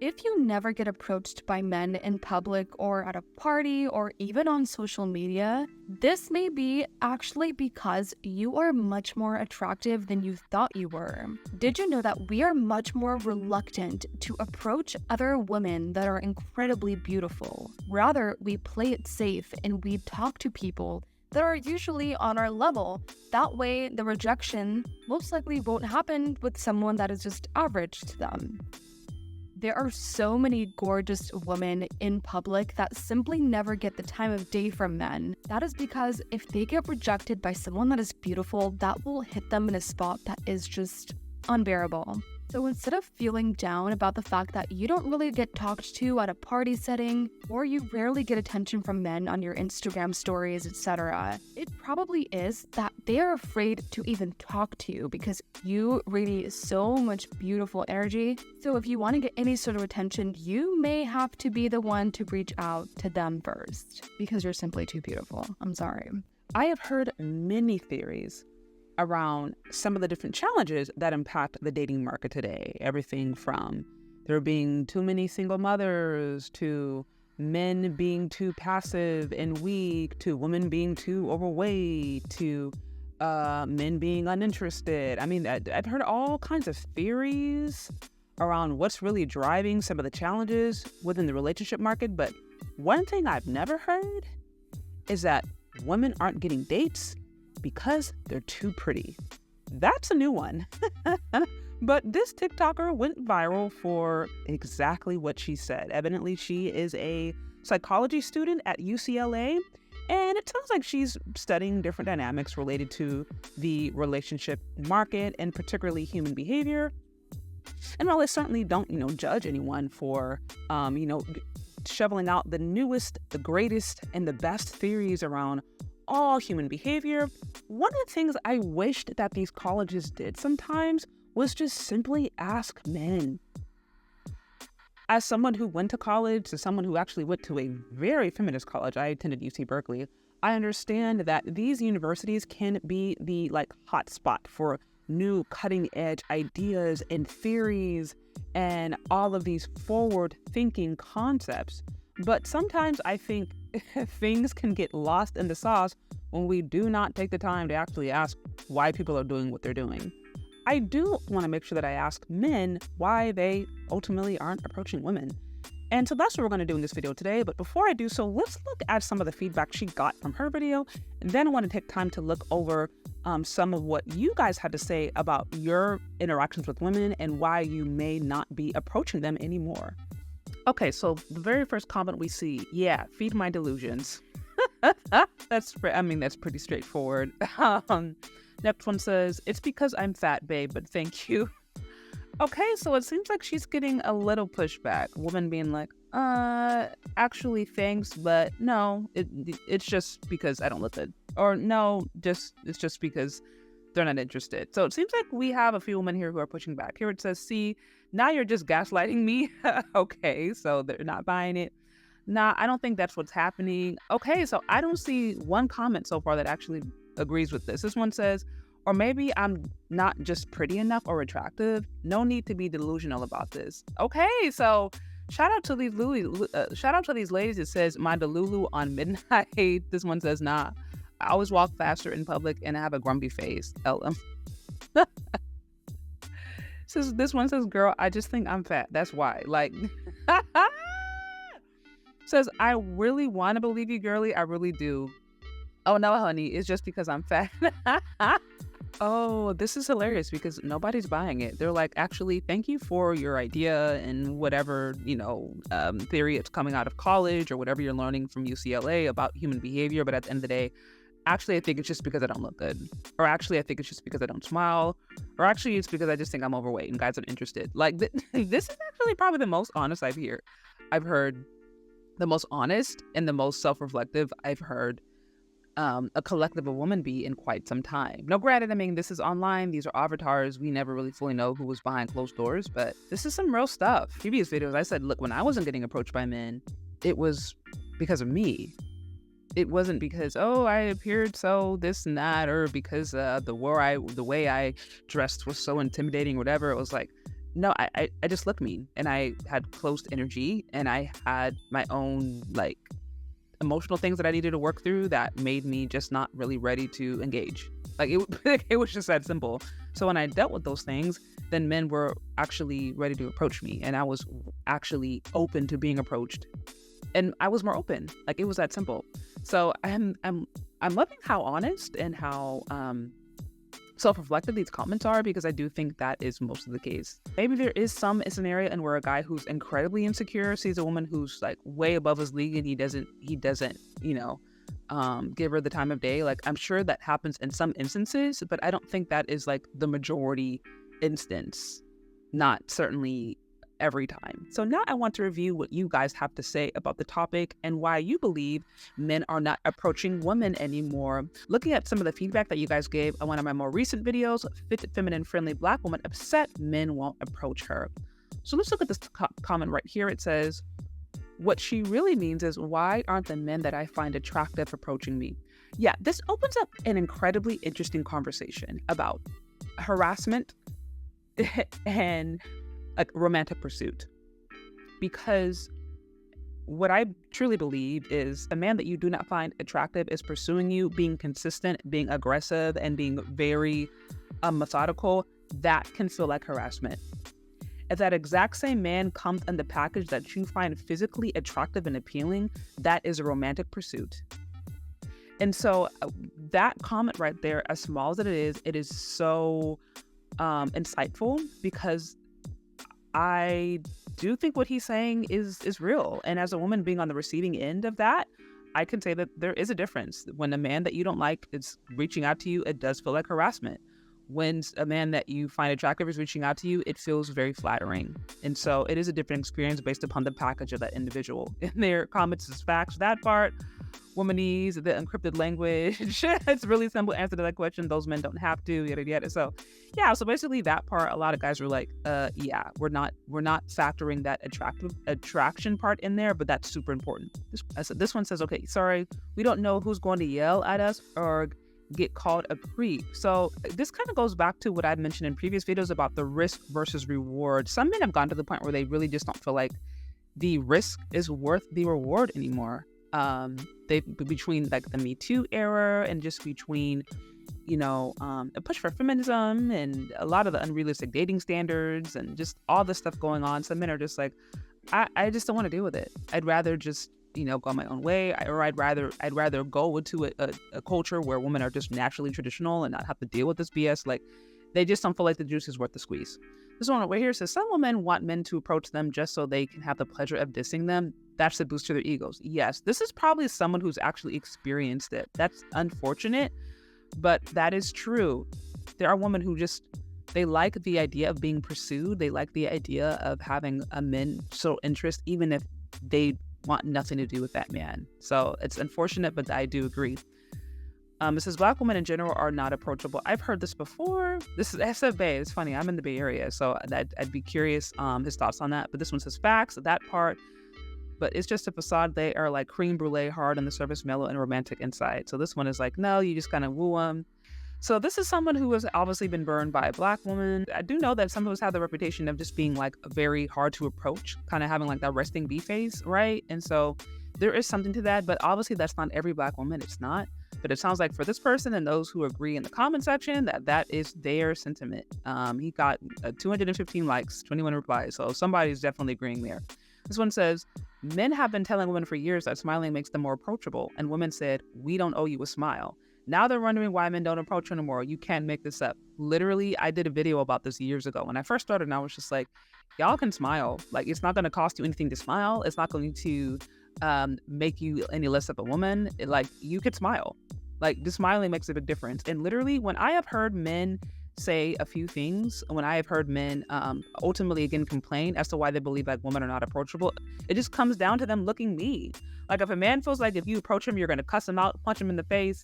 If you never get approached by men in public or at a party or even on social media, this may be actually because you are much more attractive than you thought you were. Did you know that we are much more reluctant to approach other women that are incredibly beautiful? Rather, we play it safe and we talk to people that are usually on our level. That way, the rejection most likely won't happen with someone that is just average to them. There are so many gorgeous women in public that simply never get the time of day from men. That is because if they get rejected by someone that is beautiful, that will hit them in a spot that is just unbearable. So instead of feeling down about the fact that you don't really get talked to at a party setting, or you rarely get attention from men on your Instagram stories, etc., it probably is that they are afraid to even talk to you because you radiate so much beautiful energy. So if you want to get any sort of attention, you may have to be the one to reach out to them first because you're simply too beautiful. I'm sorry. I have heard many theories around some of the different challenges that impact the dating market today. Everything from there being too many single mothers, to men being too passive and weak, to women being too overweight, to men being uninterested. I mean, I've heard all kinds of theories around what's really driving some of the challenges within the relationship market. But one thing I've never heard is that women aren't getting dates because they're too pretty. That's a new one. But this TikToker went viral for exactly what she said. Evidently, she is a psychology student at UCLA, and it sounds like she's studying different dynamics related to the relationship market and particularly human behavior. And while I certainly don't, judge anyone for, shoveling out the newest, the greatest, and the best theories around all human behavior, one of the things I wished that these colleges did sometimes was just simply ask men. As someone who went to college, to someone who actually went to a very feminist college, I attended UC Berkeley, I understand that these universities can be the hot spot for new cutting edge ideas and theories and all of these forward thinking concepts. But sometimes I think things can get lost in the sauce when we do not take the time to actually ask why people are doing what they're doing. I do want to make sure that I ask men why they ultimately aren't approaching women. And so that's what we're going to do in this video today. But before I do so, let's look at some of the feedback she got from her video. And then I want to take time to look over some of what you guys had to say about your interactions with women and why you may not be approaching them anymore. Okay, so the very first comment we see, feed my delusions. That's pretty straightforward. Next one says, it's because I'm fat, babe, but thank you. Okay, so it seems like she's getting a little pushback. Woman being like, actually thanks, but no, it's just because I don't look good. Or no, it's just because they're not interested. So it seems like we have a few women here who are pushing back. Here it says, see, now you're just gaslighting me. Okay, so they're not buying it. Nah, I don't think that's what's happening. Okay, so I don't see one comment so far that actually agrees with this. This one says, or maybe I'm not just pretty enough or attractive. No need to be delusional about this. Okay, so shout out to these ladies. It says my delulu on midnight. This one says, nah, I always walk faster in public and I have a grumpy face. LM. This one says, girl, I just think I'm fat. That's why. Says, I really want to believe you, girly. I really do. Oh, no, honey. It's just because I'm fat. Oh, this is hilarious because nobody's buying it. They're like, actually, thank you for your idea and whatever, theory it's coming out of college or whatever you're learning from UCLA about human behavior. But at the end of the day, actually, I think it's just because I don't look good. Or actually, I think it's just because I don't smile. Or actually, it's because I just think I'm overweight and guys aren't interested. This is actually probably the most honest I've heard. The most honest and the most self-reflective I've heard a collective of women be in quite some time. Now, granted, this is online. These are avatars. We never really fully know who was behind closed doors, but this is some real stuff. Previous videos, I said, look, when I wasn't getting approached by men, it was because of me. It wasn't because, I appeared so this and that, or because the way I dressed was so intimidating or whatever. It was like, no, I just looked mean, and I had closed energy, and I had my own like emotional things that I needed to work through that made me just not really ready to engage. Like it was just that simple. So when I dealt with those things, then men were actually ready to approach me, and I was actually open to being approached, and I was more open. Like it was that simple. So I'm loving how honest and how self-reflective these comments are, because I do think that is most of the case. Maybe there is some scenario in where a guy who's incredibly insecure sees a woman who's like way above his league, and he doesn't, give her the time of day. Like I'm sure that happens in some instances, but I don't think that is like the majority instance. Not certainly every time. So now I want to review what you guys have to say about the topic and why you believe men are not approaching women anymore. Looking at some of the feedback that you guys gave on one of my more recent videos, Fit, Feminine, Friendly Black Woman Upset Men Won't Approach Her. So let's look at this comment right here. It says, what she really means is, why aren't the men that I find attractive approaching me? Yeah, this opens up an incredibly interesting conversation about harassment and like romantic pursuit. Because what I truly believe is a man that you do not find attractive is pursuing you, being consistent, being aggressive, and being very methodical. That can feel like harassment. If that exact same man comes in the package that you find physically attractive and appealing, that is a romantic pursuit. And so that comment right there, as small as it is so insightful, because I do think what he's saying is real. And as a woman being on the receiving end of that, I can say that there is a difference. When a man that you don't like is reaching out to you, it does feel like harassment. When a man that you find attractive is reaching out to you, it feels very flattering. And so it is a different experience based upon the package of that individual. In their comments is facts. That part, womanese, the encrypted language. It's a really simple answer to that question. Those men don't have to, yada, yada. So yeah, so basically that part, a lot of guys were like, yeah, we're not factoring that attraction part in there, but that's super important. This one says, okay, sorry, we don't know who's going to yell at us or get called a creep. So this kind of goes back to what I've mentioned in previous videos about the risk versus reward. Some men have gone to the point where they really just don't feel like the risk is worth the reward anymore. Between like the Me Too era and just between, a push for feminism and a lot of the unrealistic dating standards and just all this stuff going on. Some men are just like, I just don't want to deal with it. I'd rather just go my own way, or I'd rather go into a culture where women are just naturally traditional and not have to deal with this BS. Like they just don't feel like the juice is worth the squeeze. This one right here says, some women want men to approach them just so they can have the pleasure of dissing them. That's a boost to their egos. Yes, this is probably someone who's actually experienced it. That's unfortunate, but that is true. There are women who they like the idea of being pursued. They like the idea of having a mental interest, even if they want nothing to do with that man. So it's unfortunate, but I do agree. It says, Black women in general are not approachable. I've heard this before. This is SF Bay. It's funny. I'm in the Bay Area, so I'd be curious his thoughts on that. But this one says facts, that part. But it's just a facade. They are like creme brulee, hard on the surface, mellow and romantic inside. So this one is like, no, you just kind of woo them. So this is someone who has obviously been burned by a Black woman. I do know that some of us have the reputation of just being like very hard to approach, kind of having like that resting bee face, right? And so there is something to that, but obviously that's not every Black woman. It's not. But it sounds like for this person and those who agree in the comment section that is their sentiment. He got 215 likes, 21 replies. So somebody's definitely agreeing there. This one says, men have been telling women for years that smiling makes them more approachable. And women said, we don't owe you a smile. Now they're wondering why men don't approach her anymore. You can't make this up. Literally, I did a video about this years ago. When I first started, and I was just like, y'all can smile. Like, it's not going to cost you anything to smile. It's not going to make you any less of a woman. You could smile. Like, the smiling makes a big difference. And literally, when I have heard men say a few things, when I have heard men ultimately again complain as to why they believe like women are not approachable, it just comes down to them looking mean. Like if a man feels like if you approach him, you're going to cuss him out, punch him in the face,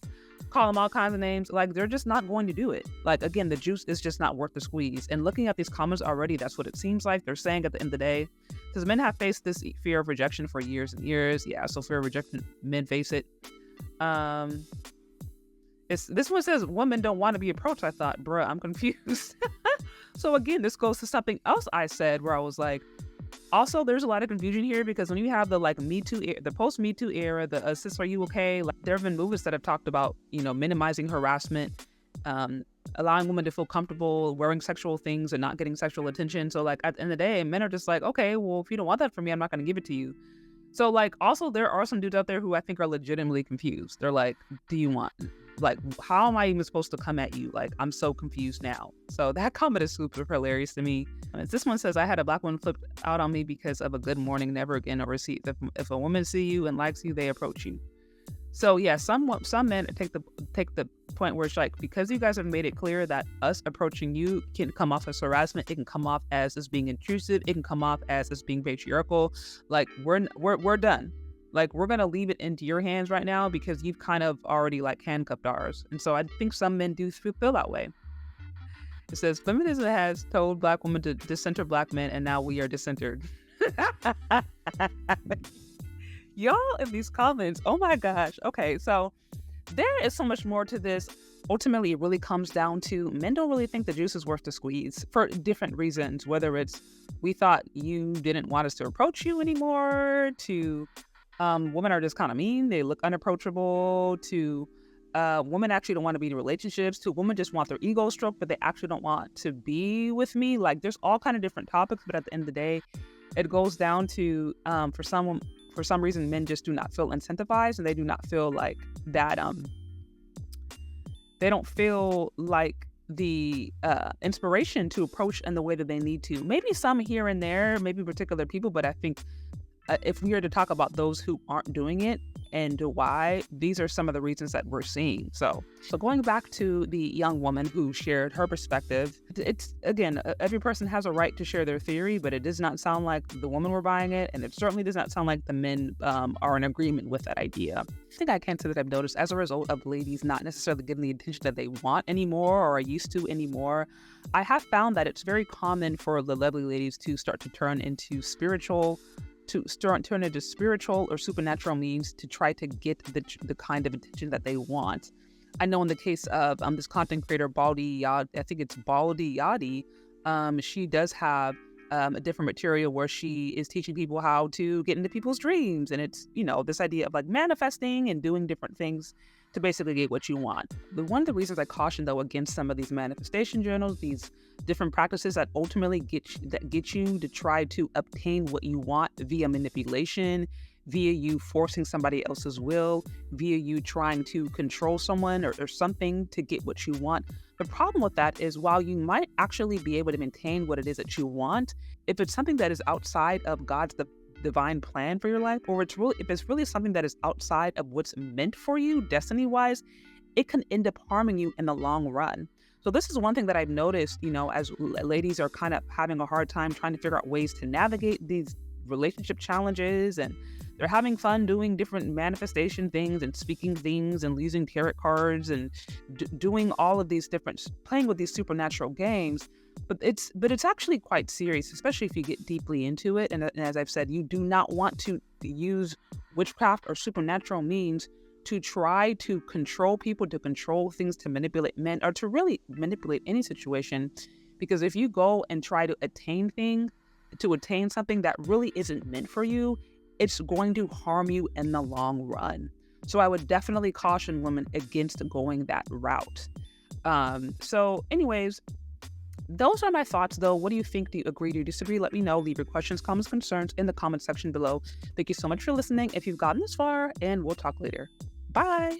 call him all kinds of names, like they're just not going to do it. Like, again, the juice is just not worth the squeeze. And looking at these comments already, that's what it seems like they're saying at the end of the day. Because men have faced this fear of rejection for years and years. Yeah, so fear of rejection, men face it. This one says women don't want to be approached. I thought, bruh, I'm confused. So again, this goes to something else I said where I was like, also, there's a lot of confusion here because when you have the like Me Too, the post Me Too era, the sis, are you okay? Like, there have been movements that have talked about, minimizing harassment, allowing women to feel comfortable wearing sexual things and not getting sexual attention. So like at the end of the day, men are just like, okay, well, if you don't want that from me, I'm not going to give it to you. So like, also there are some dudes out there who I think are legitimately confused. They're like, do you want, like, how am I even supposed to come at you? Like, I'm so confused now. So that comment is super hilarious to me. This one says, I had a black woman flip out on me because of a good morning, never again, or receipt. If a woman see you and likes you, they approach you. So yeah, some men take the point where it's like, because you guys have made it clear that us approaching you can come off as harassment, it can come off as us being intrusive, it can come off as us being patriarchal. Like we're done. Like, we're gonna leave it into your hands right now because you've kind of already like handcuffed ours. And so I think some men do feel that way. It says, feminism has told black women to decenter black men, and now we are decentered. Y'all in these comments, oh my gosh. Okay, so there is so much more to this. Ultimately, it really comes down to men don't really think the juice is worth the squeeze for different reasons, whether it's we thought you didn't want us to approach you anymore, to women are just kind of mean, they look unapproachable, to women actually don't want to be in relationships, to women just want their ego stroked, but they actually don't want to be with me. Like, there's all kind of different topics, but at the end of the day, it goes down to for some reason, men just do not feel incentivized, and they do not feel like that. They don't feel like the inspiration to approach in the way that they need to. Maybe some here and there, maybe particular people, but I think if we are to talk about those who aren't doing it and why, these are some of the reasons that we're seeing. So going back to the young woman who shared her perspective, it's, again, every person has a right to share their theory, but it does not sound like the women were buying it, and it certainly does not sound like the men are in agreement with that idea. I think I can say that I've noticed, as a result of ladies not necessarily getting the attention that they want anymore or are used to anymore, I have found that it's very common for the lovely ladies to start to turn into spiritual or supernatural means to try to get the kind of attention that they want. I know in the case of this content creator, Baldy Yadi, I think it's Baldy Yadi, she does have a different material where she is teaching people how to get into people's dreams. And it's, this idea of like manifesting and doing different things to basically get what you want. But one of the reasons I caution, though, against some of these manifestation journals, these different practices that ultimately get you to try to obtain what you want via manipulation, via you forcing somebody else's will, via you trying to control someone or something to get what you want. The problem with that is, while you might actually be able to maintain what it is that you want, if it's something that is outside of God's divine plan for your life, or if it's really something that is outside of what's meant for you destiny-wise, it can end up harming you in the long run. So this is one thing that I've noticed, as ladies are kind of having a hard time trying to figure out ways to navigate these relationship challenges, and they're having fun doing different manifestation things and speaking things and using tarot cards and doing all of these different, playing with these supernatural games. But it's actually quite serious, especially if you get deeply into it. And as I've said, you do not want to use witchcraft or supernatural means to try to control people, to control things, to manipulate men, or to really manipulate any situation. Because if you go and try to attain something that really isn't meant for you, it's going to harm you in the long run. So I would definitely caution women against going that route. So anyways, those are my thoughts, though. What do you think? Do you agree? Do you disagree? Let me know. Leave your questions, comments, concerns in the comment section below. Thank you so much for listening if you've gotten this far, and we'll talk later. Bye.